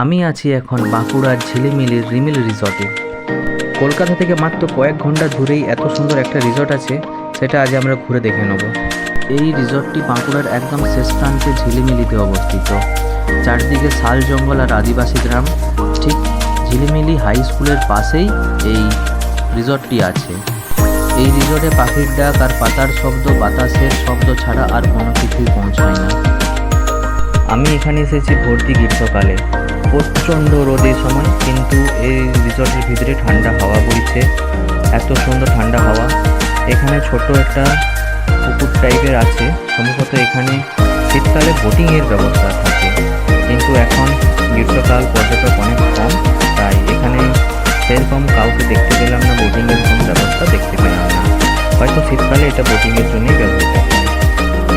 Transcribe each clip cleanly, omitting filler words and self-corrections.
আমি আছি এখন বাঁকুড়ার ঝিলিমিলির রিমিল রিসর্টে। কলকাতা থেকে মাত্র কয়েক ঘন্টা দূরেই এত সুন্দর একটা রিসর্ট আছে, সেটা আজ আমরা ঘুরে দেখে নেব। এই রিসর্টটি বাঁকুড়ার একদম শেষ প্রান্তে ঝিলিমিলিতে অবস্থিত। চারদিকে শাল জঙ্গল আর আদিবাসী গ্রাম। ঠিক ঝিলিমিলি হাই স্কুলের পাশেই এই রিসর্টটি আছে। এই রিসর্টে পাখির ডাক আর পাতার শব্দ, বাতাসের শব্দ ছাড়া আর কোনো কিছুই পৌঁছায় না। আমি এখানে এসেছি ভর্তি গ্রীষ্মকালে, প্রচণ্ড রোদের সময়, কিন্তু এই রিসর্টের ভিতরে ঠান্ডা হাওয়া বইছে, এত সুন্দর ঠান্ডা হাওয়া। এখানে ছোট একটা পুকুর টাইপের আছে, সম্ভবত এখানে শীতকালে বোটিংয়ের ব্যবস্থা থাকে, কিন্তু এখন গ্রীষ্মকাল, পর্যটক অনেক কম, তাই এখানে সেরকম কাউকে দেখতে পেলাম না, বোটিংয়ের কোনো ব্যবস্থা দেখতে পেলাম না। হয়তো শীতকালে এটা বোটিংয়ের জন্যই ব্যবহৃত হয়।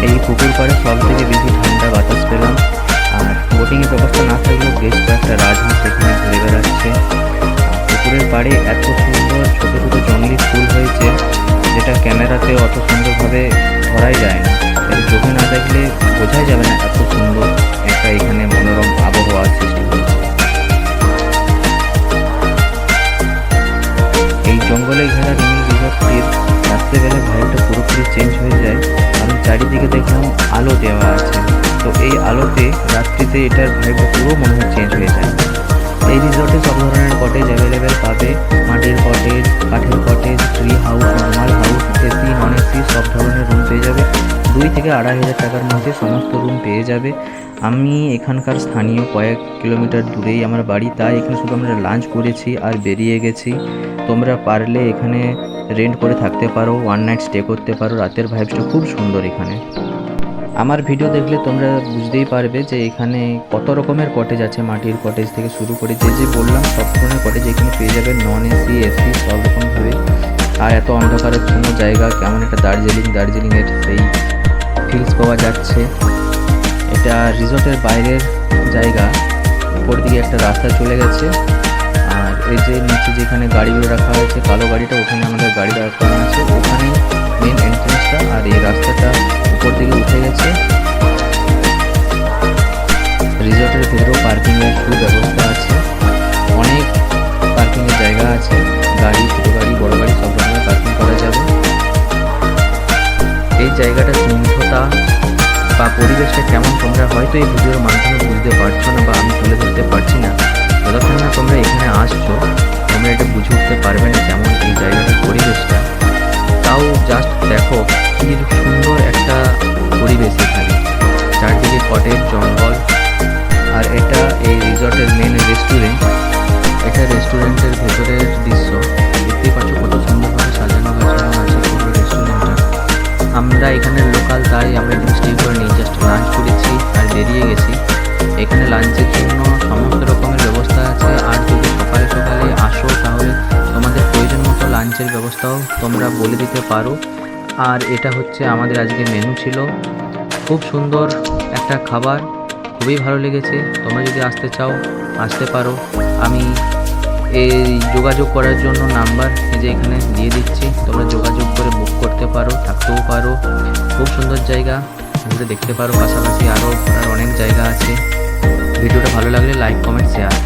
এই পুকুর পাড়ে সব থেকে বেশি ঠান্ডা বাতাস পেলাম। আর বোটিংয়ের ব্যবস্থা না থাকলেও বেশ কয়েকটা রাজহাঁস এখানে ঘুরে বেড়াচ্ছে। পুকুরের পাড়ে এত সুন্দর ছোট ছোট জঙ্গলি ফুল হয়েছে, যেটা ক্যামেরাতে অত সুন্দরভাবে ধরাই যায় না। চোখে না দেখলে বোঝাই যাবে না এত সুন্দর একটা এখানে মনোরম আবহাওয়ার সৃষ্টি হয়েছে। এই জঙ্গলে ঘেরা রিমিল রিসর্টটির রাত্রেবেলা ভাইবটা পুরোপুরি চেঞ্জ হয়ে যায়, কারণ চারিদিকে দেখলাম আলো দেওয়া আছে। তো এই আলোতে রাত্রিতে এটার ভাইবটা পুরো মনে হয় চেঞ্জ হয়ে যায়। এই রিসর্টে সব ধরনের কটেজ অ্যাভেলেবেল পাবে। মাটির কটেজ, কাঠের cottage, tree house, normal house, AC, non AC সব ধরনের রুম পেয়ে যাবে। 2 থেকে 2,500 টাকার মধ্যে সমস্ত রুম পেয়ে যাবে। আমি এখানকার স্থানীয়, কয়েক কিলোমিটার দূরেই আমার বাড়ি, তাই এখানে শুধু আমরা লাঞ্চ করেছি আর বেরিয়ে গেছি। তোমরা পারলে এখানে রেন্ট করে থাকতে পারো, 1 নাইট স্টে করতে পারো। রাতের ভাইবসটা খুব সুন্দর এখানে। আমার ভিডিও দেখলে তোমরা বুঝতেই পারবে যে এখানে কত রকমের কটেজ আছে। মাটির কটেজ থেকে শুরু করে যে বললাম সব ধরনের কটেজ এখানে পেয়ে যাবে, নন এসি, এসি সব রকমভাবে। আর এত অন্ধকারাচ্ছন্ন জায়গা, কেমন একটা দার্জিলিংয়ের সেই ফিলস পাওয়া যাচ্ছে। এটা রিসর্টের বাইরের জায়গা, উপর দিকে একটা রাস্তা চলে গেছে। আর এই যে নিচে যেখানে গাড়িগুলো রাখা হয়েছে, কালো গাড়িটা, ওখানে আমাদের গাড়ি রাখা আছে, ওখানেই মেন এন্ট্রেন্সটা। আর এই রাস্তাটা উপর দিকে উঠে গেছে। রিসর্টের ভেতরেও পার্কিংয়ের সুব্যবস্থা আছে, অনেক পার্কিংয়ের জায়গা আছে। গাড়ি, ছোটো গাড়ি, বড় গাড়ি সব রকমের পার্কিং করা যাবে। এই জায়গাটার স্নিগ্ধতা বা পরিবেশটা কেমন তোমরা হয়তো এই ভিডিওর মাধ্যমে বুঝতে পারছো না, বা আমি তুলে ধরতে পারছি না। যতক্ষণ না তোমরা এখানে আসছো, তোমরা এটা বুঝে উঠতে পারবে না কেমন এই জায়গাটার পরিবেশটা। তাও জাস্ট দেখো কি সুন্দর একটা পরিবেশ এখানে, চারদিকে কটেজ, জঙ্গল। আর এটা এই রিসর্টের মেন রেস্টুরেন্ট। এটা রেস্টুরেন্টের ভেতরের দৃশ্য, দেখতেই পাচ্ছ কত সুন্দরভাবে সাজানো আছে পুরো রেস্টুরেন্টটা। আমরা এখানের লোকাল, তাই আমরা এখানে স্টে করে নিই, জাস্ট লাঞ্চ করেছি আর বেরিয়ে গেছি। এখানে লাঞ্চের জন্য সমস্ত রকমের ব্যবস্থা আছে। আর যদি সকালে সকালে আসো, তাহলে তোমাদের প্রয়োজন মতো লাঞ্চের ব্যবস্থাও তোমরা বলে দিতে পারো। আর এটা হচ্ছে আমাদের আজকে মেনু ছিল। খুব সুন্দর একটা খাবার, খুবই ভালো লেগেছে। তোমরা যদি আসতে চাও আসতে পারো। আমি এই যোগাযোগ করার জন্য নাম্বার এই যে এখানে দিয়ে দিচ্ছি, তোমরা যোগাযোগ করে বুক করতে পারো, থাকতেও পারো। খুব সুন্দর জায়গা, ঘুরে দেখতে পারো। পাশাপাশি আরও ঘোরার অনেক জায়গা আছে। ভিডিওটা ভালো লাগলে লাইক, কমেন্ট, শেয়ার।